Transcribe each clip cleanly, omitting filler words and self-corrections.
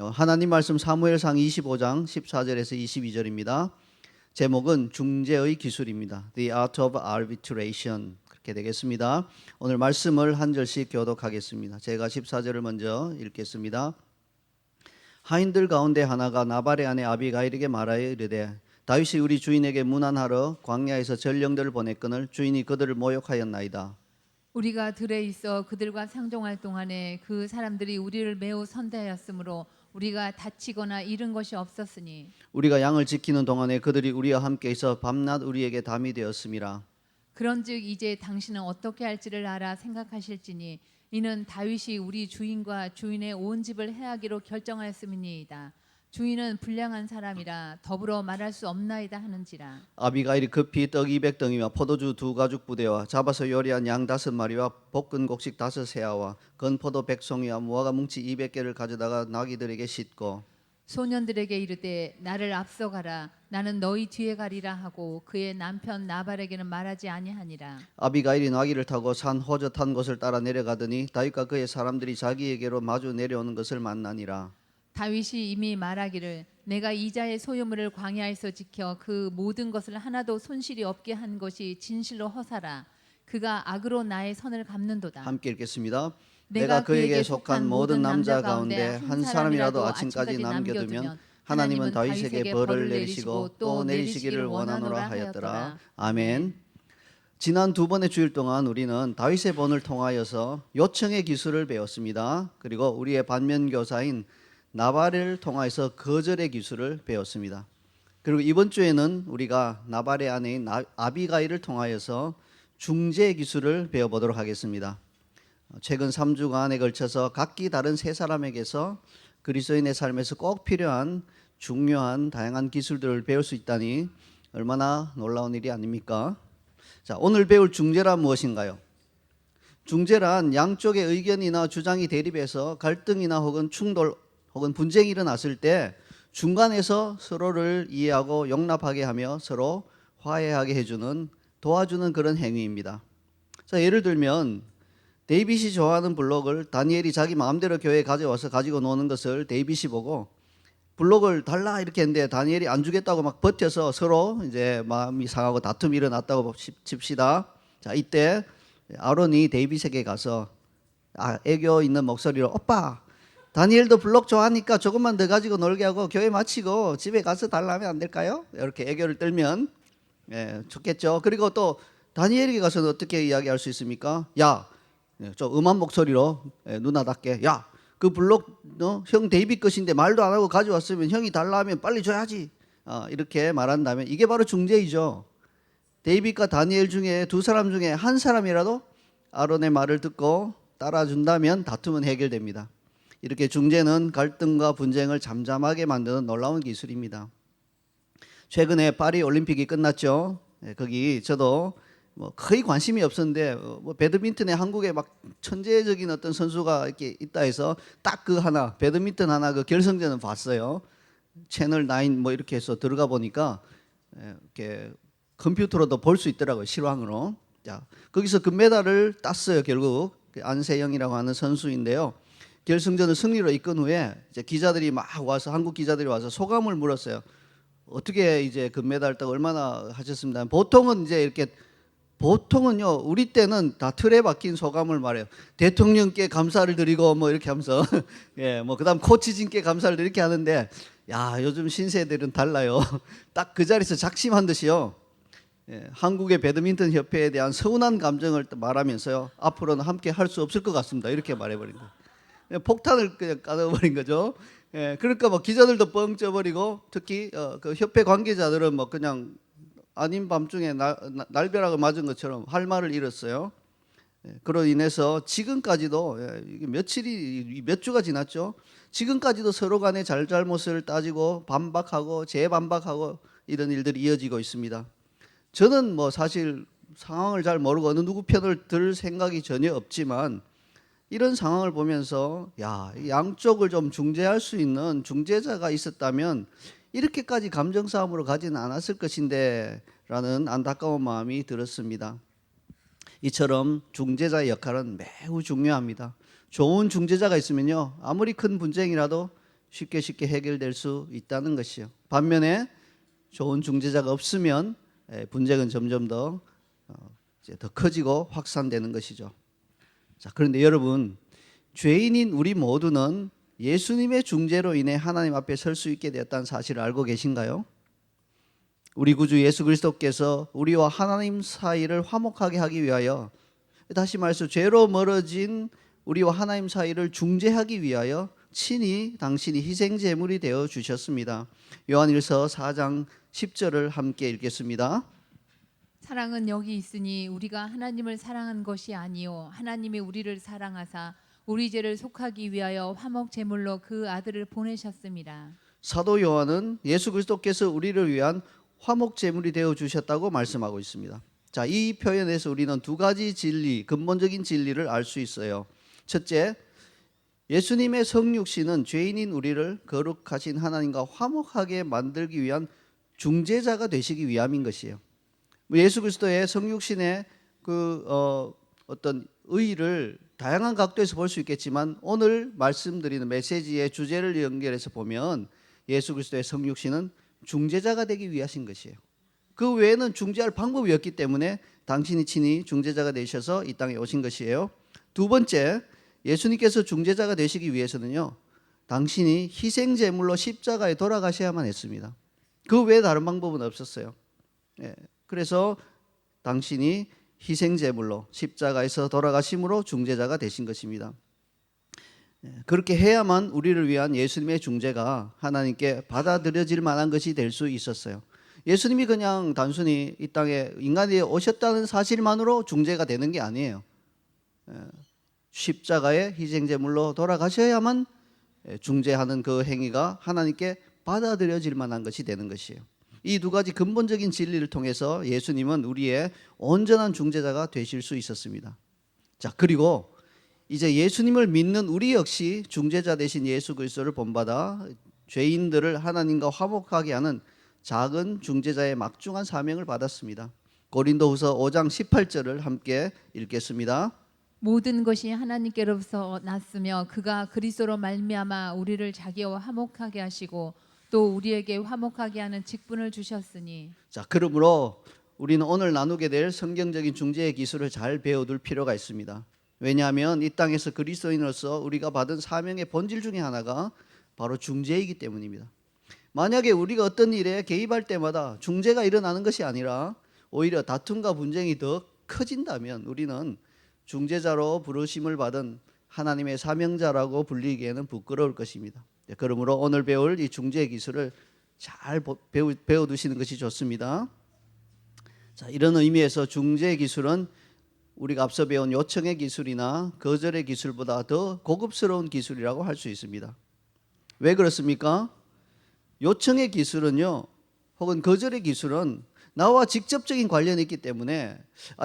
하나님 말씀 사무엘상 25장 14절에서 22절입니다. 제목은 중재의 기술입니다. The Art of Arbitration 그렇게 되겠습니다. 오늘 말씀을 한 절씩 교독하겠습니다. 제가 14절을 먼저 읽겠습니다. 하인들 가운데 하나가 나발의 아내 아비가일에게 말하여 이르되 다윗이 우리 주인에게 문안하러 광야에서 전령들을 보냈거늘 주인이 그들을 모욕하였나이다. 우리가 들에 있어 그들과 상종할 동안에 그 사람들이 우리를 매우 선대하였으므로 우리가 다치거나 잃은 것이 없었으니 우리가 양을 지키는 동안에 그들이 우리와 함께 있어 밤낮 우리에게 담이 되었음이라. 그런즉 이제 당신은 어떻게 할지를 알아 생각하실지니 이는 다윗이 우리 주인과 주인의 온 집을 해하기로 결정하였음이니이다. 주인은 불량한 사람이라 더불어 말할 수 없나이다 하는지라. 아비가일이 급히 떡 200덩이와 포도주 2가죽 부대와 잡아서 요리한 양 5마리와 볶은 곡식 5세아와 건포도 100송이와 무화과 뭉치 200개를 가져다가 나귀들에게 싣고 소년들에게 이르되 나를 앞서가라 나는 너희 뒤에 가리라 하고 그의 남편 나발에게는 말하지 아니하니라. 아비가일이 나귀를 타고 산 호젓한 곳을 따라 내려가더니 다윗과 그의 사람들이 자기에게로 마주 내려오는 것을 만나니라. 다윗이 이미 말하기를 내가 이자의 소유물을 광야에서 지켜 그 모든 것을 하나도 손실이 없게 한 것이 진실로 허사라. 그가 악으로 나의 선을 갚는도다. 함께 읽겠습니다. 내가 그에게 속한 모든 남자 가운데 한 사람이라도 아침까지 남겨두면 하나님은 다윗에게 벌을 내리시고 또 내리시기를 원하노라 하였더라. 아멘. 지난 2번의 주일 동안 우리는 다윗의 본을 통하여서 요청의 기술을 배웠습니다. 그리고 우리의 반면교사인 나발을 통하여서 거절의 기술을 배웠습니다. 그리고 이번 주에는 우리가 나발의 아내인 아비가일을 통하여서 중재 기술을 배워보도록 하겠습니다. 최근 3주간에 걸쳐서 각기 다른 세 사람에게서 그리스도인의 삶에서 꼭 필요한 중요한 다양한 기술들을 배울 수 있다니 얼마나 놀라운 일이 아닙니까? 자, 오늘 배울 중재란 무엇인가요? 중재란 양쪽의 의견이나 주장이 대립해서 갈등이나 혹은 충돌 혹은 분쟁이 일어났을 때 중간에서 서로를 이해하고 용납하게 하며 서로 화해하게 해주는 도와주는 그런 행위입니다. 자, 예를 들면 데이빗이 좋아하는 블록을 다니엘이 자기 마음대로 교회에 가져와서 가지고 노는 것을 데이빗이 보고 블록을 달라 이렇게 했는데 다니엘이 안 주겠다고 막 버텨서 서로 이제 마음이 상하고 다툼이 일어났다고 칩시다. 자, 이때 아론이 데이빗에게 가서 애교 있는 목소리로 오빠 다니엘도 블록 좋아하니까 조금만 더 가지고 놀게 하고 교회 마치고 집에 가서 달라면 안 될까요? 이렇게 애교를 떨면 좋겠죠. 그리고 또 다니엘에게 가서는 어떻게 이야기할 수 있습니까? 야, 좀 음한 목소리로 누나답게 야, 그 블록 형 데이빗 것인데 말도 안 하고 가져왔으면 형이 달라면 빨리 줘야지. 이렇게 말한다면 이게 바로 중재이죠. 데이빗과 다니엘 중에 두 사람 중에 한 사람이라도 아론의 말을 듣고 따라준다면 다툼은 해결됩니다. 이렇게 중재는 갈등과 분쟁을 잠잠하게 만드는 놀라운 기술입니다. 최근에 파리 올림픽이 끝났죠. 거기 저도 거의 관심이 없었는데 배드민턴에 한국에 막 천재적인 어떤 선수가 이렇게 있다 해서 딱 그 하나 배드민턴 하나 그 결승전을 봤어요. 채널 9 이렇게 해서 들어가 보니까 이렇게 컴퓨터로도 볼 수 있더라고요. 실황으로. 자, 거기서 금메달을 땄어요. 결국 안세영이라고 하는 선수인데요. 결승전을 승리로 이끈 후에 이제 기자들이 막 와서 한국 기자들이 와서 소감을 물었어요. 어떻게 이제 금메달 따고 얼마나 하셨습니다. 보통은 이제 이렇게 보통은요 우리 때는 다 틀에 박힌 소감을 말해요. 대통령께 감사를 드리고 뭐 이렇게 하면서 뭐 그다음 코치진께 감사를 이렇게 하는데 야 요즘 신세대들은 달라요. 딱 그 자리에서 작심한 듯이요. 한국의 배드민턴 협회에 대한 서운한 감정을 말하면서요 앞으로는 함께 할 수 없을 것 같습니다. 이렇게 말해버린 거예요. 폭탄을 그냥 까놓아버린 거죠. 그러니까 뭐 기자들도 뻥 쪄버리고 특히 그 협회 관계자들은 뭐 그냥 아닌 밤중에 날벼락을 맞은 것처럼 할 말을 잃었어요. 그로 인해서 지금까지도 며칠이 몇 주가 지났죠. 지금까지도 서로 간의 잘잘못을 따지고 반박하고 재반박하고 이런 일들이 이어지고 있습니다. 저는 뭐 사실 상황을 잘 모르고 어느 누구 편을 들 생각이 전혀 없지만 이런 상황을 보면서 야, 양쪽을 좀 중재할 수 있는 중재자가 있었다면 이렇게까지 감정 싸움으로 가지는 않았을 것인데 라는 안타까운 마음이 들었습니다. 이처럼 중재자의 역할은 매우 중요합니다. 좋은 중재자가 있으면요 아무리 큰 분쟁이라도 쉽게 해결될 수 있다는 것이요. 반면에 좋은 중재자가 없으면 분쟁은 점점 더 커지고 확산되는 것이죠. 자, 그런데 여러분, 죄인인 우리 모두는 예수님의 중재로 인해 하나님 앞에 설 수 있게 되었다는 사실을 알고 계신가요? 우리 구주 예수 그리스도께서 우리와 하나님 사이를 화목하게 하기 위하여, 다시 말해서 죄로 멀어진 우리와 하나님 사이를 중재하기 위하여 친히 당신이 희생제물이 되어 주셨습니다. 요한일서 4장 10절을 함께 읽겠습니다. 사랑은 여기 있으니 우리가 하나님을 사랑한 것이 아니요 하나님이 우리를 사랑하사 우리 죄를 속하기 위하여 화목 제물로 그 아들을 보내셨습니다. 사도 요한은 예수 그리스도께서 우리를 위한 화목 제물이 되어 주셨다고 말씀하고 있습니다. 자, 이 표현에서 우리는 두 가지 진리, 근본적인 진리를 알 수 있어요. 첫째, 예수님의 성육신은 죄인인 우리를 거룩하신 하나님과 화목하게 만들기 위한 중재자가 되시기 위함인 것이에요. 예수 그리스도의 성육신의 어떤 의의를 다양한 각도에서 볼 수 있겠지만, 오늘 말씀드리는 메시지의 주제를 연결해서 보면 예수 그리스도의 성육신은 중재자가 되기 위하신 것이에요. 그 외에는 중재할 방법이 없기 때문에 당신이 친히 중재자가 되셔서 이 땅에 오신 것이에요. 두 번째, 예수님께서 중재자가 되시기 위해서는요, 당신이 희생제물로 십자가에 돌아가셔야만 했습니다. 그 외에 다른 방법은 없었어요. 그래서 당신이 희생제물로 십자가에서 돌아가심으로 중재자가 되신 것입니다. 그렇게 해야만 우리를 위한 예수님의 중재가 하나님께 받아들여질 만한 것이 될 수 있었어요. 예수님이 그냥 단순히 이 땅에 인간이 오셨다는 사실만으로 중재가 되는 게 아니에요. 십자가의 희생제물로 돌아가셔야만 중재하는 그 행위가 하나님께 받아들여질 만한 것이 되는 것이에요. 이 두 가지 근본적인 진리를 통해서 예수님은 우리의 온전한 중재자가 되실 수 있었습니다. 자, 그리고 이제 예수님을 믿는 우리 역시 중재자 되신 예수 그리스도를 본받아 죄인들을 하나님과 화목하게 하는 작은 중재자의 막중한 사명을 받았습니다. 고린도후서 5장 18절을 함께 읽겠습니다. 모든 것이 하나님께로부터 났으며 그가 그리스도로 말미암아 우리를 자기와 화목하게 하시고 또 우리에게 화목하게 하는 직분을 주셨으니. 자, 그러므로 우리는 오늘 나누게 될 성경적인 중재의 기술을 잘 배워둘 필요가 있습니다. 왜냐하면 이 땅에서 그리스도인으로서 우리가 받은 사명의 본질 중에 하나가 바로 중재이기 때문입니다. 만약에 우리가 어떤 일에 개입할 때마다 중재가 일어나는 것이 아니라 오히려 다툼과 분쟁이 더 커진다면 우리는 중재자로 부르심을 받은 하나님의 사명자라고 불리기에는 부끄러울 것입니다. 그러므로 오늘 배울 이 중재의 기술을 잘 배워두시는 것이 좋습니다. 자, 이런 의미에서 중재의 기술은 우리가 앞서 배운 요청의 기술이나 거절의 기술보다 더 고급스러운 기술이라고 할 수 있습니다. 왜 그렇습니까? 요청의 기술은요, 혹은 거절의 기술은 나와 직접적인 관련이 있기 때문에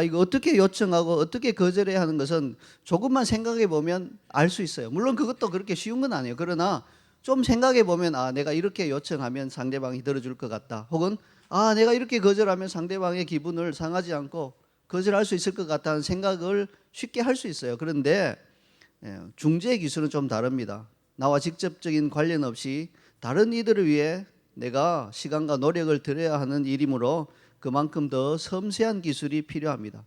이거 어떻게 요청하고 어떻게 거절해야 하는 것은 조금만 생각해 보면 알 수 있어요. 물론 그것도 그렇게 쉬운 건 아니에요. 그러나 좀 생각해 보면 내가 이렇게 요청하면 상대방이 들어줄 것 같다. 혹은 내가 이렇게 거절하면 상대방의 기분을 상하지 않고 거절할 수 있을 것 같다는 생각을 쉽게 할 수 있어요. 그런데 중재의 기술은 좀 다릅니다. 나와 직접적인 관련 없이 다른 이들을 위해 내가 시간과 노력을 들여야 하는 일이므로 그만큼 더 섬세한 기술이 필요합니다.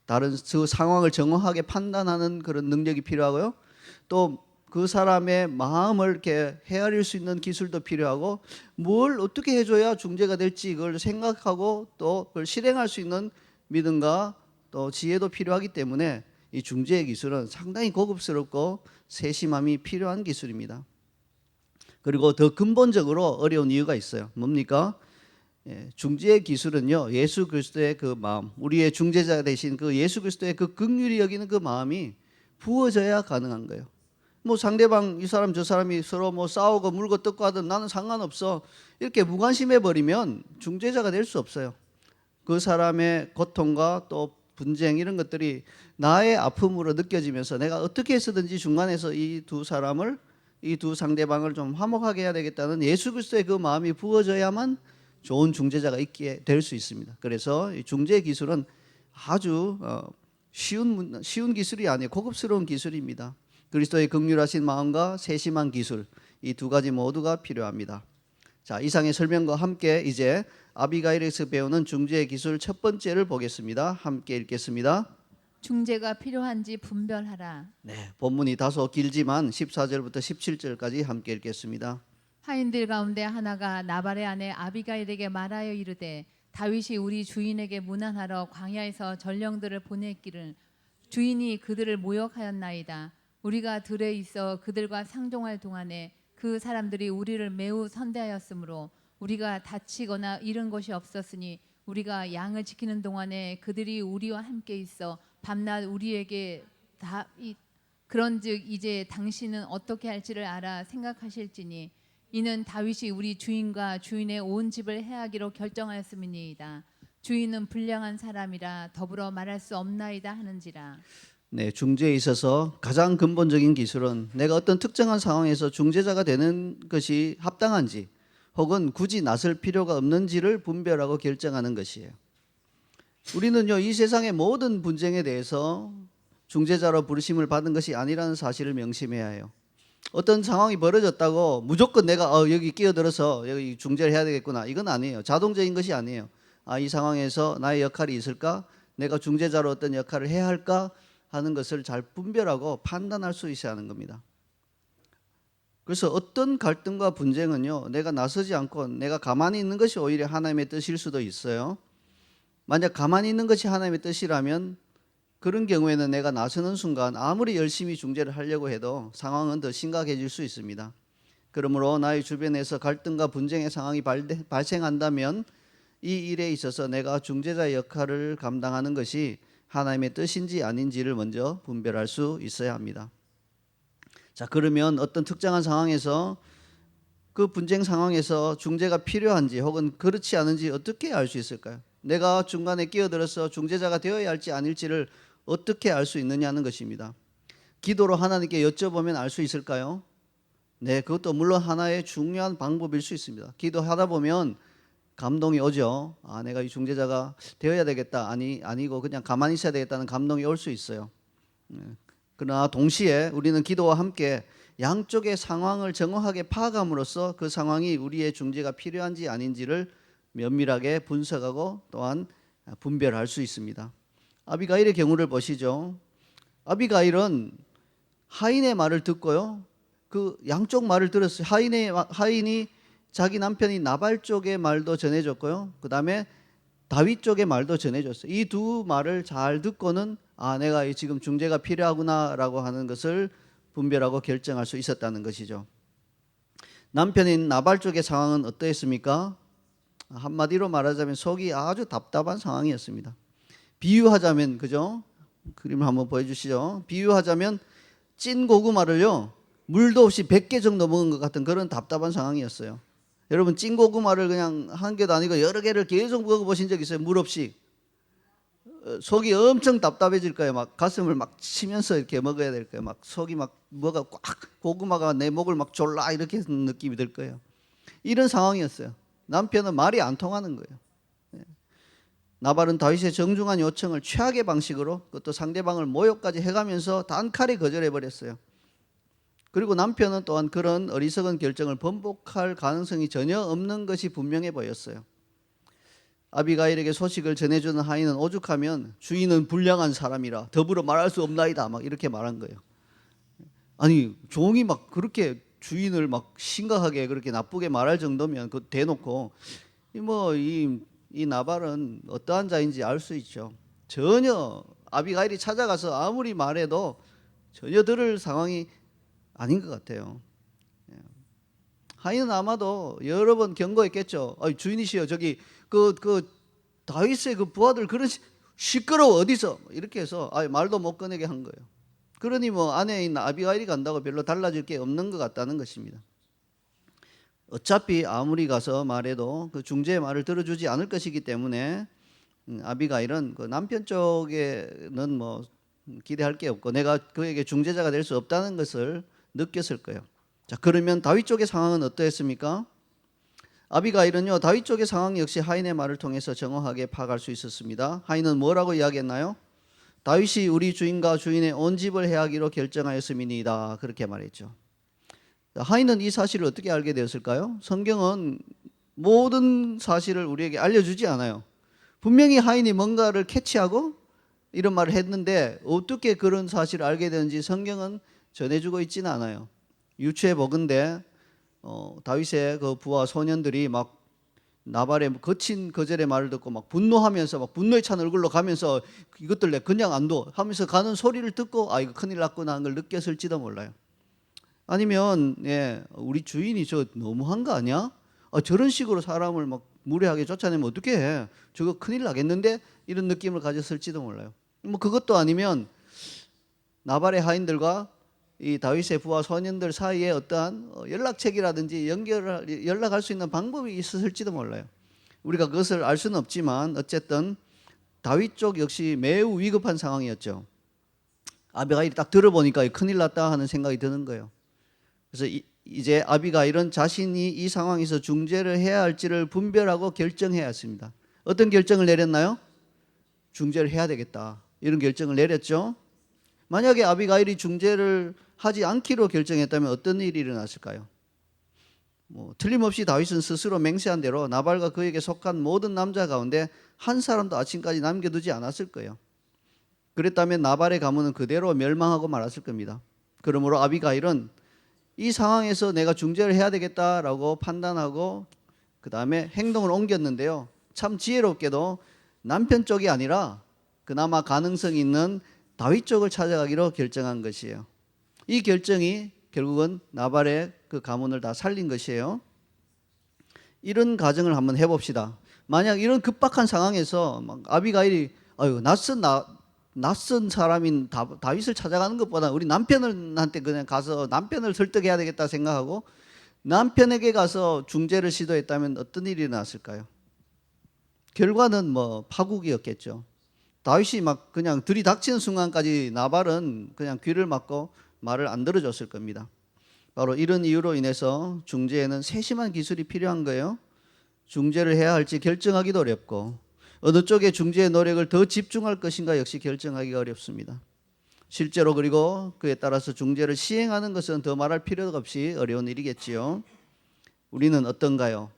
다른 그 상황을 정확하게 판단하는 그런 능력이 필요하고요. 또 그 사람의 마음을 이렇게 헤아릴 수 있는 기술도 필요하고, 뭘 어떻게 해줘야 중재가 될지 그걸 생각하고 또 그걸 실행할 수 있는 믿음과 또 지혜도 필요하기 때문에 이 중재의 기술은 상당히 고급스럽고 세심함이 필요한 기술입니다. 그리고 더 근본적으로 어려운 이유가 있어요. 뭡니까? 중재의 기술은요, 예수 그리스도의 그 마음, 우리의 중재자 되신 그 예수 그리스도의 그 긍휼히 여기는 그 마음이 부어져야 가능한 거예요. 뭐 상대방 이 사람 저 사람이 서로 뭐 싸우고 물고 뜯고 하든 나는 상관없어, 이렇게 무관심해 버리면 중재자가 될 수 없어요. 그 사람의 고통과 또 분쟁 이런 것들이 나의 아픔으로 느껴지면서 내가 어떻게 해서든지 중간에서 이 두 사람을, 이 두 상대방을 좀 화목하게 해야 되겠다는 예수 그리스도의 그 마음이 부어져야만 좋은 중재자가 있게 될 수 있습니다. 그래서 이 중재 기술은 아주 쉬운 기술이 아니에요. 고급스러운 기술입니다. 그리스도의 긍휼하신 마음과 세심한 기술, 이 두 가지 모두가 필요합니다. 자, 이상의 설명과 함께 이제 아비가일에서 배우는 중재의 기술 첫 번째를 보겠습니다. 함께 읽겠습니다. 중재가 필요한지 분별하라. 네, 본문이 다소 길지만 14절부터 17절까지 함께 읽겠습니다. 하인들 가운데 하나가 나발의 아내 아비가일에게 말하여 이르되 다윗이 우리 주인에게 문안하러 광야에서 전령들을 보냈기를 주인이 그들을 모욕하였나이다. 우리가 들에 있어 그들과 상종할 동안에 그 사람들이 우리를 매우 선대하였으므로 우리가 다치거나 잃은 것이 없었으니 우리가 양을 지키는 동안에 그들이 우리와 함께 있어 밤낮 우리에게 그런즉 이제 당신은 어떻게 할지를 알아 생각하실지니 이는 다윗이 우리 주인과 주인의 온 집을 해하기로 결정하였음이니이다. 주인은 불량한 사람이라 더불어 말할 수 없나이다 하는지라. 네, 중재에 있어서 가장 근본적인 기술은 내가 어떤 특정한 상황에서 중재자가 되는 것이 합당한지 혹은 굳이 나설 필요가 없는지를 분별하고 결정하는 것이에요. 우리는요, 이 세상의 모든 분쟁에 대해서 중재자로 부르심을 받은 것이 아니라는 사실을 명심해야 해요. 어떤 상황이 벌어졌다고 무조건 내가 여기 끼어들어서 여기 중재를 해야 되겠구나, 이건 아니에요. 자동적인 것이 아니에요. 이 상황에서 나의 역할이 있을까? 내가 중재자로 어떤 역할을 해야 할까? 하는 것을 잘 분별하고 판단할 수 있어야 하는 겁니다. 그래서 어떤 갈등과 분쟁은요, 내가 나서지 않고 내가 가만히 있는 것이 오히려 하나님의 뜻일 수도 있어요. 만약 가만히 있는 것이 하나님의 뜻이라면 그런 경우에는 내가 나서는 순간 아무리 열심히 중재를 하려고 해도 상황은 더 심각해질 수 있습니다. 그러므로 나의 주변에서 갈등과 분쟁의 상황이 발생한다면 이 일에 있어서 내가 중재자의 역할을 감당하는 것이 하나님의 뜻인지 아닌지를 먼저 분별할 수 있어야 합니다. 자, 그러면 어떤 특정한 상황에서 그 분쟁 상황에서 중재가 필요한지 혹은 그렇지 않은지 어떻게 알 수 있을까요? 내가 중간에 끼어들어서 중재자가 되어야 할지 아닐지를 어떻게 알 수 있느냐는 것입니다. 기도로 하나님께 여쭤보면 알 수 있을까요? 네, 그것도 물론 하나의 중요한 방법일 수 있습니다. 기도하다 보면 감동이 오죠. 내가 이 중재자가 되어야 되겠다. 아니고 그냥 가만히 있어야 되겠다는 감동이 올 수 있어요. 그러나 동시에 우리는 기도와 함께 양쪽의 상황을 정확하게 파악함으로써 그 상황이 우리의 중재가 필요한지 아닌지를 면밀하게 분석하고 또한 분별할 수 있습니다. 아비가일의 경우를 보시죠. 아비가일은 하인의 말을 듣고요, 그 양쪽 말을 들었어요. 하인이 자기 남편이 나발 쪽의 말도 전해줬고요, 그 다음에 다윗 쪽의 말도 전해줬어요. 이 두 말을 잘 듣고는 내가 지금 중재가 필요하구나라고 하는 것을 분별하고 결정할 수 있었다는 것이죠. 남편인 나발 쪽의 상황은 어떠했습니까? 한마디로 말하자면 속이 아주 답답한 상황이었습니다. 비유하자면, 그죠? 그림을 한번 보여주시죠. 비유하자면 찐 고구마를요, 물도 없이 100개 정도 먹은 것 같은 그런 답답한 상황이었어요. 여러분, 찐 고구마를 그냥 한 개도 아니고 여러 개를 계속 먹어보신 적 있어요? 물 없이. 속이 엄청 답답해질 거예요. 막 가슴을 막 치면서 이렇게 먹어야 될 거예요. 막 속이 막 뭐가 꽉, 고구마가 내 목을 막 졸라 이렇게 느낌이 들 거예요. 이런 상황이었어요. 남편은 말이 안 통하는 거예요. 나발은 다윗의 정중한 요청을 최악의 방식으로, 그것도 상대방을 모욕까지 해가면서 단칼에 거절해 버렸어요. 그리고 남편은 또한 그런 어리석은 결정을 번복할 가능성이 전혀 없는 것이 분명해 보였어요. 아비가일에게 소식을 전해주는 하인은 오죽하면 주인은 불량한 사람이라 더불어 말할 수 없나이다 막 이렇게 말한 거예요. 아니, 종이 막 그렇게 주인을 막 심각하게 그렇게 나쁘게 말할 정도면 그 대놓고 이 나발은 어떠한 자인지 알 수 있죠. 전혀 아비가일이 찾아가서 아무리 말해도 전혀 들을 상황이 아닌 것 같아요. 하인은 아마도 여러 번 경고했겠죠. 주인이시여, 저기 그 다윗의 그 부하들 그런 시끄러워 어디서 이렇게 해서 말도 못 꺼내게 한 거예요. 그러니 아내인 아비가일이 간다고 별로 달라질 게 없는 것 같다는 것입니다. 어차피 아무리 가서 말해도 그 중재의 말을 들어주지 않을 것이기 때문에 아비가일은 그 남편 쪽에는 기대할 게 없고 내가 그에게 중재자가 될 수 없다는 것을 느꼈을 거예요. 자, 그러면 다윗 쪽의 상황은 어떠했습니까? 아비가일은요, 다윗 쪽의 상황 역시 하인의 말을 통해서 정확하게 파악할 수 있었습니다. 하인은 뭐라고 이야기했나요? 다윗이 우리 주인과 주인의 온 집을 해하기로 결정하였음이니이다, 그렇게 말했죠. 하인은 이 사실을 어떻게 알게 되었을까요? 성경은 모든 사실을 우리에게 알려주지 않아요. 분명히 하인이 뭔가를 캐치하고 이런 말을 했는데 어떻게 그런 사실을 알게 되는지 성경은 전해주고 있지는 않아요. 유추해 보건대 다윗의 그 부하 소년들이 막 나발의 거친 거절의 말을 듣고 막 분노하면서 막 분노에 찬 얼굴로 가면서 이것들 내 그냥 안 둬 하면서 가는 소리를 듣고 아 이거 큰일 났구나 하는 걸 느꼈을지도 몰라요. 아니면 우리 주인이 저 너무한 거 아니야? 저런 식으로 사람을 막 무례하게 쫓아내면 어떻게 해? 저거 큰일 나겠는데? 이런 느낌을 가졌을지도 몰라요. 뭐 그것도 아니면 나발의 하인들과 이 다윗의 부하 소년들 사이에 어떠한 연락책이라든지 연락할 수 있는 방법이 있었을지도 몰라요. 우리가 그것을 알 수는 없지만 어쨌든 다윗 쪽 역시 매우 위급한 상황이었죠. 아비가일이 딱 들어보니까 큰일 났다 하는 생각이 드는 거예요. 그래서 이제 아비가일은 자신이 이 상황에서 중재를 해야 할지를 분별하고 결정해야 했습니다. 어떤 결정을 내렸나요? 중재를 해야 되겠다. 이런 결정을 내렸죠. 만약에 아비가일이 중재를 하지 않기로 결정했다면 어떤 일이 일어났을까요? 틀림없이 다윗은 스스로 맹세한 대로 나발과 그에게 속한 모든 남자 가운데 한 사람도 아침까지 남겨두지 않았을 거예요. 그랬다면 나발의 가문은 그대로 멸망하고 말았을 겁니다. 그러므로 아비가일은 이 상황에서 내가 중재를 해야 되겠다라고 판단하고 그 다음에 행동을 옮겼는데요. 참 지혜롭게도 남편 쪽이 아니라 그나마 가능성이 있는 다윗 쪽을 찾아가기로 결정한 것이에요. 이 결정이 결국은 나발의 그 가문을 다 살린 것이에요. 이런 가정을 한번 해봅시다. 만약 이런 급박한 상황에서 막 아비가일이 낯선 사람인 다윗을 찾아가는 것보다 우리 남편한테 그냥 가서 남편을 설득해야 되겠다 생각하고 남편에게 가서 중재를 시도했다면 어떤 일이 일어났을까요? 결과는 파국이었겠죠. 다윗이 막 그냥 들이닥치는 순간까지 나발은 그냥 귀를 막고 말을 안 들어줬을 겁니다. 바로 이런 이유로 인해서 중재에는 세심한 기술이 필요한 거예요. 중재를 해야 할지 결정하기도 어렵고 어느 쪽에 중재의 노력을 더 집중할 것인가 역시 결정하기가 어렵습니다. 실제로 그리고 그에 따라서 중재를 시행하는 것은 더 말할 필요가 없이 어려운 일이겠지요. 우리는 어떤가요?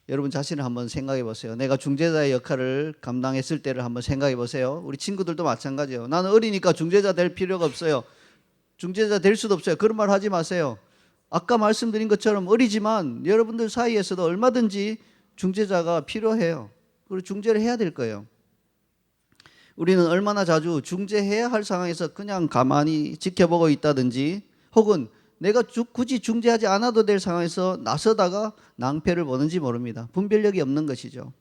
여러분 자신을 한번 생각해 보세요. 내가 중재자의 역할을 감당했을 때를 한번 생각해 보세요. 우리 친구들도 마찬가지예요. 나는 어리니까 중재자 될 필요가 없어요. 중재자 될 수도 없어요. 그런 말 하지 마세요. 아까 말씀드린 것처럼 어리지만 여러분들 사이에서도 얼마든지 중재자가 필요해요. 그리고 중재를 해야 될 거예요. 우리는 얼마나 자주 중재해야 할 상황에서 그냥 가만히 지켜보고 있다든지 혹은 내가 굳이 중재하지 않아도 될 상황에서 나서다가 낭패를 보는지 모릅니다. 분별력이 없는 것이죠.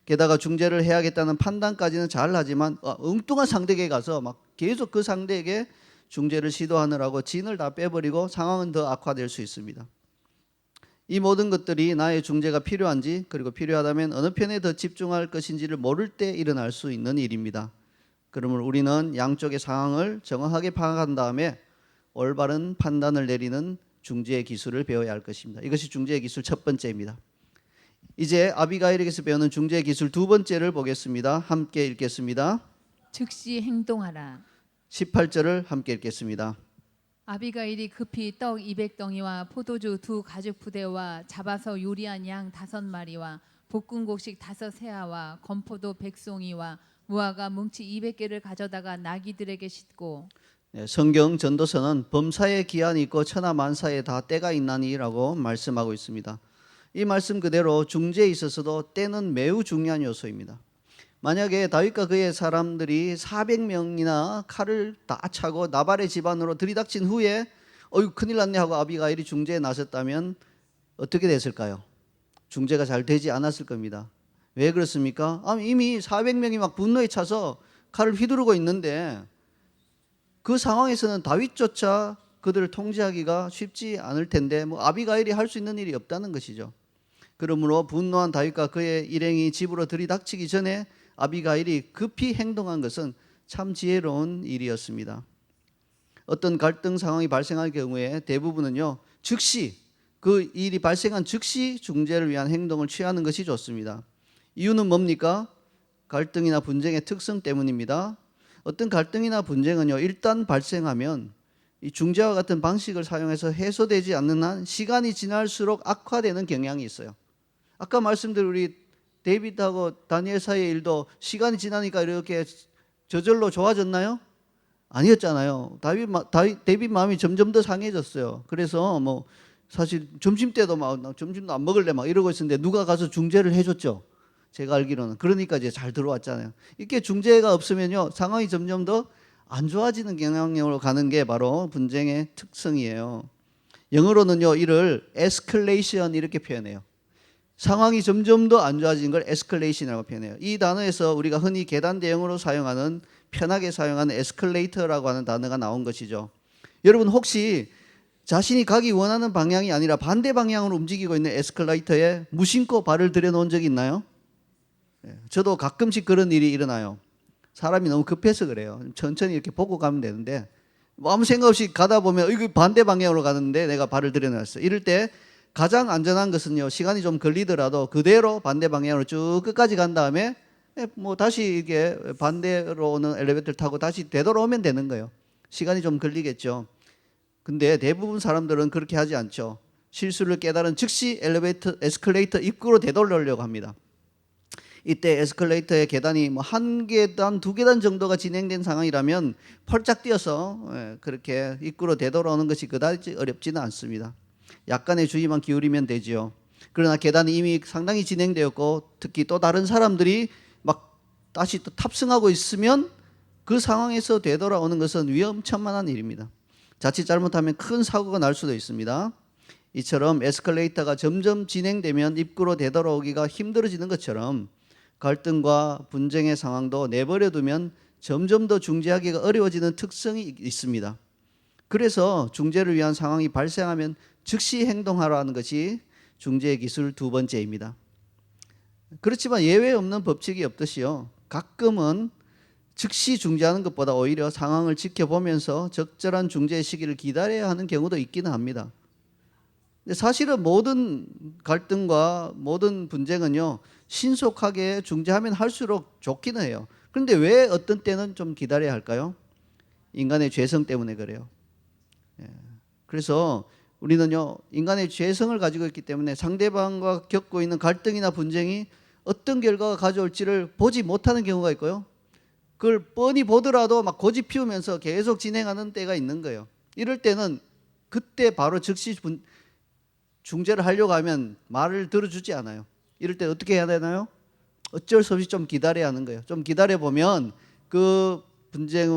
게다가 중재를 해야겠다는 판단까지는 잘 하지만 엉뚱한 상대에게 가서 막 계속 그 상대에게 중재를 시도하느라고 진을 다 빼버리고 상황은 더 악화될 수 있습니다. 이 모든 것들이 나의 중재가 필요한지 그리고 필요하다면 어느 편에 더 집중할 것인지를 모를 때 일어날 수 있는 일입니다. 그러면 우리는 양쪽의 상황을 정확하게 파악한 다음에 올바른 판단을 내리는 중재의 기술을 배워야 할 것입니다. 이것이 중재의 기술 첫 번째입니다. 이제 아비가일에게서 배우는 중재의 기술 두 번째를 보겠습니다. 함께 읽겠습니다. 즉시 행동하라. 18절을 함께 읽겠습니다. 아비가일이 급히 떡 200덩이와 포도주 2 가죽 부대와 잡아서 요리한 양 5마리와 볶은 곡식 5 세아와 건포도 100송이와 무화과 뭉치 200개를 가져다가 나귀들에게 싣고 성경 전도서는 범사에 기한이 있고 천하만사에 다 때가 있나니라고 말씀하고 있습니다. 이 말씀 그대로 중재에 있어서도 때는 매우 중요한 요소입니다. 만약에 다윗과 그의 사람들이 400명이나 칼을 다 차고 나발의 집안으로 들이닥친 후에 큰일 났네 하고 아비가일이 중재에 나섰다면 어떻게 됐을까요? 중재가 잘 되지 않았을 겁니다. 왜 그렇습니까? 이미 400명이 막 분노에 차서 칼을 휘두르고 있는데 그 상황에서는 다윗조차 그들을 통제하기가 쉽지 않을 텐데 아비가일이 할 수 있는 일이 없다는 것이죠. 그러므로 분노한 다윗과 그의 일행이 집으로 들이닥치기 전에 아비가일이 급히 행동한 것은 참 지혜로운 일이었습니다. 어떤 갈등 상황이 발생할 경우에 대부분은요 즉시 그 일이 발생한 즉시 중재를 위한 행동을 취하는 것이 좋습니다. 이유는 뭡니까? 갈등이나 분쟁의 특성 때문입니다. 어떤 갈등이나 분쟁은요 일단 발생하면 이 중재와 같은 방식을 사용해서 해소되지 않는 한 시간이 지날수록 악화되는 경향이 있어요. 아까 말씀드린 우리 데이빗하고 다니엘 사이의 일도 시간이 지나니까 이렇게 저절로 좋아졌나요? 아니었잖아요. 데이빗 마음이 점점 더 상해졌어요. 그래서 뭐 사실 점심 때도 막 점심도 안 먹을래 막 이러고 있었는데 누가 가서 중재를 해줬죠. 제가 알기로는. 그러니까 이제 잘 들어왔잖아요. 이렇게 중재가 없으면요 상황이 점점 더 안 좋아지는 경향으로 가는 게 바로 분쟁의 특성이에요. 영어로는요 이를 escalation 이렇게 표현해요. 상황이 점점 더 안 좋아지는 걸 escalation이라고 표현해요. 이 단어에서 우리가 흔히 계단 대형으로 사용하는 편하게 사용하는 escalator라고 하는 단어가 나온 것이죠. 여러분 혹시 자신이 가기 원하는 방향이 아니라 반대 방향으로 움직이고 있는 에스컬레이터에 무심코 발을 들여놓은 적이 있나요? 저도 가끔씩 그런 일이 일어나요. 사람이 너무 급해서 그래요. 천천히 이렇게 보고 가면 되는데 뭐 아무 생각 없이 가다 보면 이거 반대 방향으로 가는데 내가 발을 들여놨어요. 이럴 때 가장 안전한 것은요 시간이 좀 걸리더라도 그대로 반대 방향으로 쭉 끝까지 간 다음에 뭐 다시 이게 반대로 오는 엘리베이터를 타고 다시 되돌아오면 되는 거예요. 시간이 좀 걸리겠죠. 근데 대부분 사람들은 그렇게 하지 않죠. 실수를 깨달은 즉시 에스컬레이터 입구로 되돌려려고 합니다. 이때 에스컬레이터의 계단이 뭐 한 계단, 두 계단 정도가 진행된 상황이라면 펄짝 뛰어서 그렇게 입구로 되돌아오는 것이 그다지 어렵지는 않습니다. 약간의 주의만 기울이면 되지요. 그러나 계단이 이미 상당히 진행되었고 특히 또 다른 사람들이 막 다시 또 탑승하고 있으면 그 상황에서 되돌아오는 것은 위험천만한 일입니다. 자칫 잘못하면 큰 사고가 날 수도 있습니다. 이처럼 에스컬레이터가 점점 진행되면 입구로 되돌아오기가 힘들어지는 것처럼 갈등과 분쟁의 상황도 내버려 두면 점점 더 중재하기가 어려워지는 특성이 있습니다. 그래서 중재를 위한 상황이 발생하면 즉시 행동하라는 것이 중재의 기술 두 번째입니다. 그렇지만 예외 없는 법칙이 없듯이요. 가끔은 즉시 중재하는 것보다 오히려 상황을 지켜보면서 적절한 중재의 시기를 기다려야 하는 경우도 있기는 합니다. 근데 사실은 모든 갈등과 모든 분쟁은요 신속하게 중재하면 할수록 좋기는 해요. 그런데 왜 어떤 때는 좀 기다려야 할까요? 인간의 죄성 때문에 그래요. 그래서 우리는요 인간의 죄성을 가지고 있기 때문에 상대방과 겪고 있는 갈등이나 분쟁이 어떤 결과가 가져올지를 보지 못하는 경우가 있고요. 그걸 뻔히 보더라도 막 고집 피우면서 계속 진행하는 때가 있는 거예요. 이럴 때는 그때 바로 즉시 중재를 하려고 하면 말을 들어주지 않아요. 이럴 때 어떻게 해야 되나요? 어쩔 수 없이 좀 기다려야 하는 거예요. 좀 기다려보면 그 분쟁,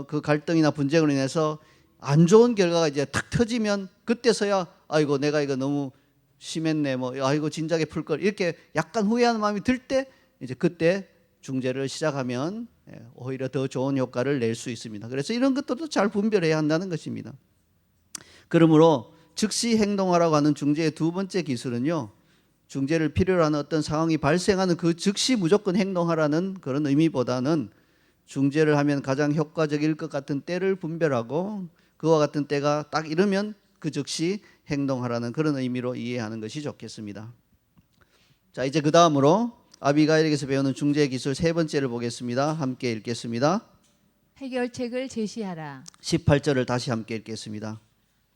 그 갈등이나 분쟁으로 인해서 안 좋은 결과가 이제 탁 터지면 그때서야 아이고 내가 이거 너무 심했네 뭐 아이고 진작에 풀 걸 이렇게 약간 후회하는 마음이 들 때 이제 그때 중재를 시작하면 오히려 더 좋은 효과를 낼 수 있습니다. 그래서 이런 것들도 잘 분별해야 한다는 것입니다. 그러므로 즉시 행동하라고 하는 중재의 두 번째 기술은요. 중재를 필요로 하는 어떤 상황이 발생하는 그 즉시 무조건 행동하라는 그런 의미보다는 중재를 하면 가장 효과적일 것 같은 때를 분별하고 그와 같은 때가 딱 이르면 그 즉시 행동하라는 그런 의미로 이해하는 것이 좋겠습니다. 자, 이제 그 다음으로 아비가일에게서 배우는 중재 기술 세 번째를 보겠습니다. 함께 읽겠습니다. 해결책을 제시하라. 18절을 다시 함께 읽겠습니다.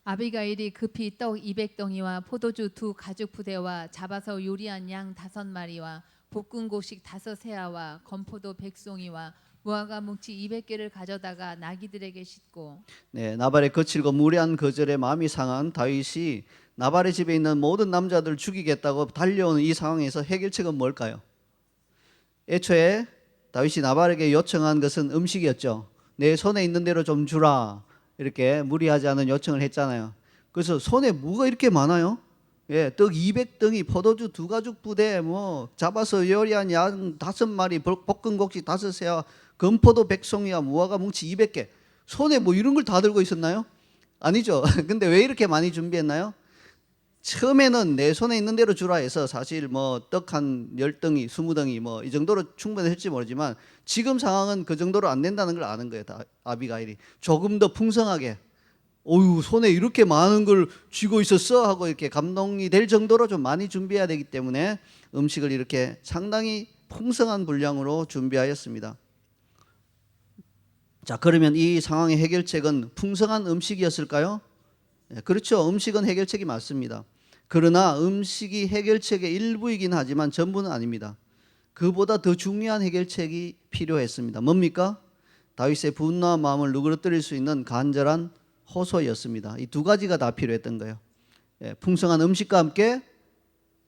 아비가일이 급히 떡 200덩이와 포도주 2 가죽 부대와 잡아서 요리한 양 5마리와 볶은 곡식 5세아와 건포도 100송이와 무화과 뭉치 200개를 가져다가 나귀들에게 싣고 네, 나발의 거칠고 무례한 거절에 마음이 상한 다윗이 나발의 집에 있는 모든 남자들을 죽이겠다고 달려오는 이 상황에서 해결책은 뭘까요? 애초에 다윗이 나발에게 요청한 것은 음식이었죠. 내 손에 있는 대로 좀 주라. 이렇게 무리하지 않은 요청을 했잖아요. 그래서 손에 뭐가 이렇게 많아요? 예, 떡 200덩이, 포도주 2 가죽 부대, 뭐 잡아서 요리한 양 5마리, 볶은 곡식 5세와 건포도 100송이와 무화과 뭉치 200개. 손에 뭐 이런 걸 다 들고 있었나요? 아니죠. 근데 왜 이렇게 많이 준비했나요? 처음에는 내 손에 있는 대로 주라 해서 사실 뭐 떡 한 10덩이, 20덩이 뭐 이 정도로 충분했을지 모르지만 지금 상황은 그 정도로 안 된다는 걸 아는 거예요. 아비가일이 조금 더 풍성하게 어유 손에 이렇게 많은 걸 쥐고 있었어 하고 이렇게 감동이 될 정도로 좀 많이 준비해야 되기 때문에 음식을 이렇게 상당히 풍성한 분량으로 준비하였습니다. 자, 그러면 이 상황의 해결책은 풍성한 음식이었을까요? 네, 그렇죠. 음식은 해결책이 맞습니다. 그러나 음식이 해결책의 일부이긴 하지만 전부는 아닙니다. 그보다 더 중요한 해결책이 필요했습니다. 뭡니까? 다윗의 분노한 마음을 누그러뜨릴 수 있는 간절한 호소였습니다. 이 두 가지가 다 필요했던 거예요. 예, 풍성한 음식과 함께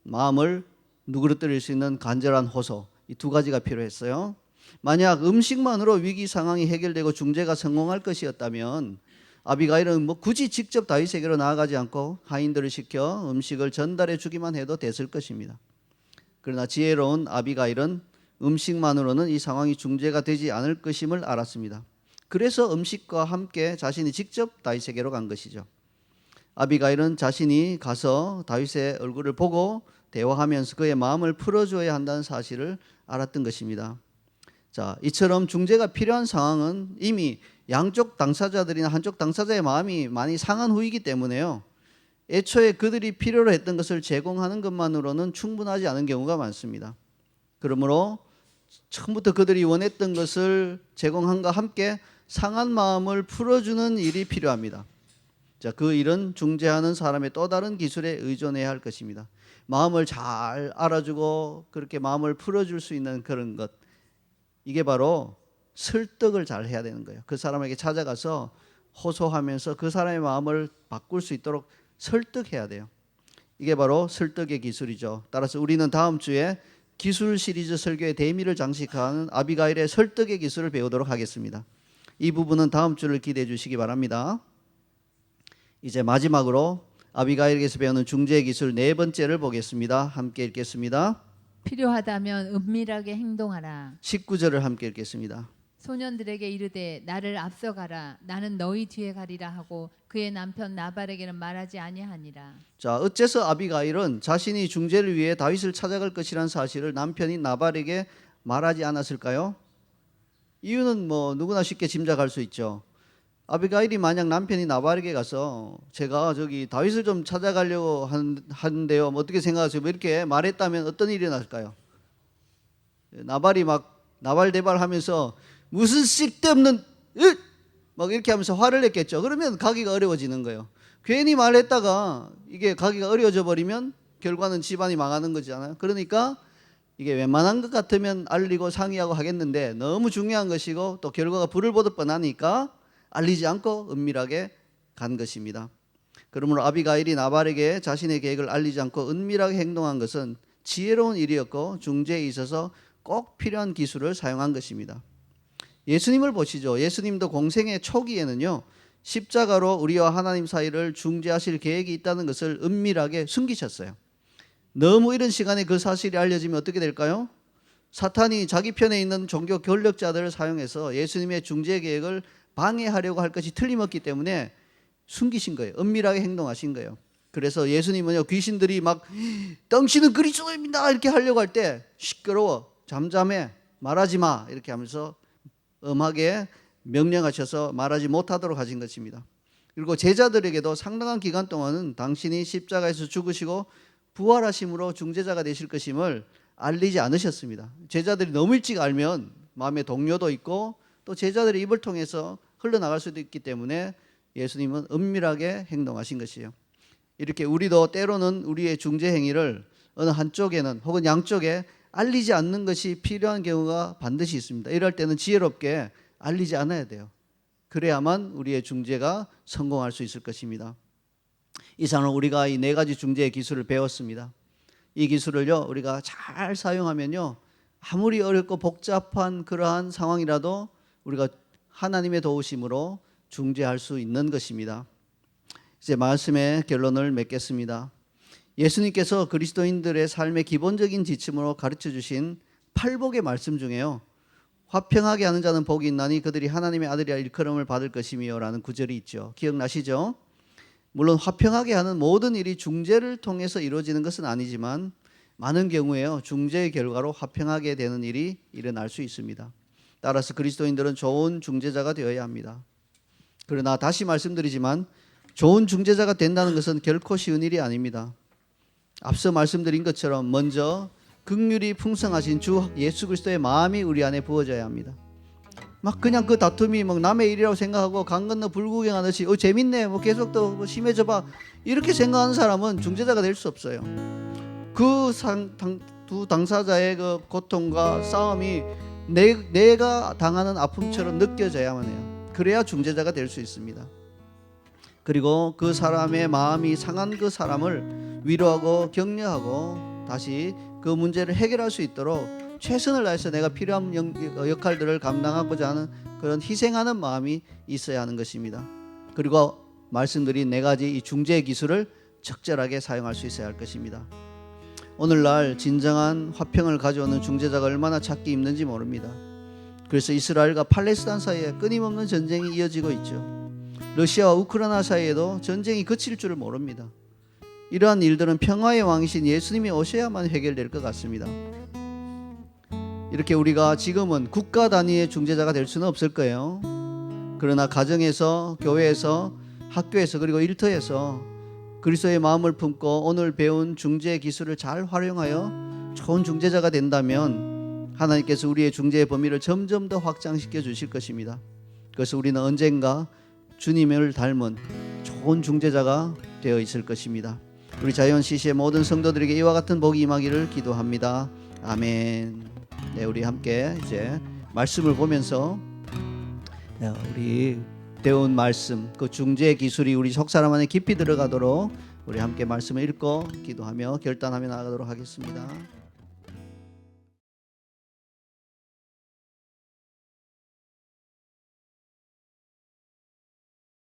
마음을 누그러뜨릴 수 있는 간절한 호소, 이 두 가지가 필요했어요. 만약 음식만으로 위기 상황이 해결되고 중재가 성공할 것이었다면 아비가일은 굳이 직접 다윗에게로 나아가지 않고 하인들을 시켜 음식을 전달해 주기만 해도 됐을 것입니다. 그러나 지혜로운 아비가일은 음식만으로는 이 상황이 중재가 되지 않을 것임을 알았습니다. 그래서 음식과 함께 자신이 직접 다윗에게로 간 것이죠. 아비가일은 자신이 가서 다윗의 얼굴을 보고 대화하면서 그의 마음을 풀어줘야 한다는 사실을 알았던 것입니다. 자, 이처럼 중재가 필요한 상황은 이미 양쪽 당사자들이나 한쪽 당사자의 마음이 많이 상한 후이기 때문에요. 애초에 그들이 필요로 했던 것을 제공하는 것만으로는 충분하지 않은 경우가 많습니다. 그러므로 처음부터 그들이 원했던 것을 제공함과 함께 상한 마음을 풀어주는 일이 필요합니다. 자, 그 일은 중재하는 사람의 또 다른 기술에 의존해야 할 것입니다. 마음을 잘 알아주고 그렇게 마음을 풀어줄 수 있는 그런 것, 이게 바로 설득을 잘 해야 되는 거예요. 그 사람에게 찾아가서 호소하면서 그 사람의 마음을 바꿀 수 있도록 설득해야 돼요. 이게 바로 설득의 기술이죠. 따라서 우리는 다음 주에 기술 시리즈 설교의 대미를 장식하는 아비가일의 설득의 기술을 배우도록 하겠습니다. 이 부분은 다음 주를 기대해 주시기 바랍니다. 이제 마지막으로 아비가일에게서 배우는 중재의 기술 네 번째를 보겠습니다. 함께 읽겠습니다. 필요하다면 은밀하게 행동하라. 19절을 함께 읽겠습니다. 소년들에게 이르되 나를 앞서가라. 나는 너희 뒤에 가리라 하고 그의 남편 나발에게는 말하지 아니하니라. 자, 어째서 아비가일은 자신이 중재를 위해 다윗을 찾아갈 것이라는 사실을 남편인 나발에게 말하지 않았을까요? 이유는 누구나 쉽게 짐작할 수 있죠. 아비가일이 만약 남편이 나발에게 가서 제가 저기 다윗을 좀 찾아가려고 하는데요, 어떻게 생각하세요? 이렇게 말했다면 어떤 일이 났을까요? 나발이 막 나발대발하면서 무슨 쓸데없는 막 이렇게 하면서 화를 냈겠죠. 그러면 가기가 어려워지는 거예요. 괜히 말했다가 이게 가기가 어려워져 버리면 결과는 집안이 망하는 거잖아요. 그러니까 이게 웬만한 것 같으면 알리고 상의하고 하겠는데 너무 중요한 것이고 또 결과가 불을 보듯 뻔하니까 알리지 않고 은밀하게 간 것입니다. 그러므로 아비가일이 나발에게 자신의 계획을 알리지 않고 은밀하게 행동한 것은 지혜로운 일이었고 중재에 있어서 꼭 필요한 기술을 사용한 것입니다. 예수님을 보시죠. 예수님도 공생의 초기에는요, 십자가로 우리와 하나님 사이를 중재하실 계획이 있다는 것을 은밀하게 숨기셨어요. 너무 이른 시간에 그 사실이 알려지면 어떻게 될까요? 사탄이 자기 편에 있는 종교 권력자들을 사용해서 예수님의 중재 계획을 방해하려고 할 것이 틀림없기 때문에 숨기신 거예요. 은밀하게 행동하신 거예요. 그래서 예수님은요, 귀신들이 막 당신은 그리스도입니다 이렇게 하려고 할 때 시끄러워, 잠잠해, 말하지 마 이렇게 하면서 엄하게 명령하셔서 말하지 못하도록 하신 것입니다. 그리고 제자들에게도 상당한 기간 동안은 당신이 십자가에서 죽으시고 부활하심으로 중재자가 되실 것임을 알리지 않으셨습니다. 제자들이 너무 일찍 알면 마음에 동요도 있고 또 제자들의 입을 통해서 흘러나갈 수도 있기 때문에 예수님은 은밀하게 행동하신 것이에요. 이렇게 우리도 때로는 우리의 중재 행위를 어느 한쪽에는 혹은 양쪽에 알리지 않는 것이 필요한 경우가 반드시 있습니다. 이럴 때는 지혜롭게 알리지 않아야 돼요. 그래야만 우리의 중재가 성공할 수 있을 것입니다. 이상으로 우리가 이 네 가지 중재의 기술을 배웠습니다. 이 기술을요, 우리가 잘 사용하면요, 아무리 어렵고 복잡한 그러한 상황이라도 우리가 하나님의 도우심으로 중재할 수 있는 것입니다. 이제 말씀의 결론을 맺겠습니다. 예수님께서 그리스도인들의 삶의 기본적인 지침으로 가르쳐 주신 팔복의 말씀 중에요, 화평하게 하는 자는 복이 있나니 그들이 하나님의 아들이라 일컬음을 받을 것이며 라는 구절이 있죠. 기억나시죠? 물론 화평하게 하는 모든 일이 중재를 통해서 이루어지는 것은 아니지만 많은 경우에요, 중재의 결과로 화평하게 되는 일이 일어날 수 있습니다. 따라서 그리스도인들은 좋은 중재자가 되어야 합니다. 그러나 다시 말씀드리지만 좋은 중재자가 된다는 것은 결코 쉬운 일이 아닙니다. 앞서 말씀드린 것처럼 먼저 긍휼이 풍성하신 주 예수 그리스도의 마음이 우리 안에 부어져야 합니다. 막 그냥 그 다툼이 막 남의 일이라고 생각하고 강 건너 불구경하듯이 재밌네 뭐 계속 또 뭐 심해져 봐 이렇게 생각하는 사람은 중재자가 될 수 없어요. 두 당사자의 그 고통과 싸움이 내가 당하는 아픔처럼 느껴져야만 해요. 그래야 중재자가 될 수 있습니다. 그리고 그 사람의 마음이 상한 그 사람을 위로하고 격려하고 다시 그 문제를 해결할 수 있도록 최선을 다해서 내가 필요한 역할들을 감당하고자 하는 그런 희생하는 마음이 있어야 하는 것입니다. 그리고 말씀드린 네 가지 이 중재 기술을 적절하게 사용할 수 있어야 할 것입니다. 오늘날 진정한 화평을 가져오는 중재자가 얼마나 찾기 힘든지 모릅니다. 그래서 이스라엘과 팔레스타인 사이에 끊임없는 전쟁이 이어지고 있죠. 러시아와 우크라이나 사이에도 전쟁이 그칠 줄을 모릅니다. 이러한 일들은 평화의 왕이신 예수님이 오셔야만 해결될 것 같습니다. 이렇게 우리가 지금은 국가 단위의 중재자가 될 수는 없을 거예요. 그러나 가정에서, 교회에서, 학교에서 그리고 일터에서 그리스도의 마음을 품고 오늘 배운 중재 기술을 잘 활용하여 좋은 중재자가 된다면 하나님께서 우리의 중재의 범위를 점점 더 확장시켜 주실 것입니다. 그래서 우리는 언젠가 주님을 닮은 좋은 중재자가 되어 있을 것입니다. 우리 자이언 CC의 모든 성도들에게 이와 같은 복이 임하기를 기도합니다. 아멘. 네, 우리 함께 이제 말씀을 보면서 우리 배운 말씀, 그 중재 기술이 우리 속 사람 안에 깊이 들어가도록 우리 함께 말씀을 읽고 기도하며 결단하며 나아가도록 하겠습니다.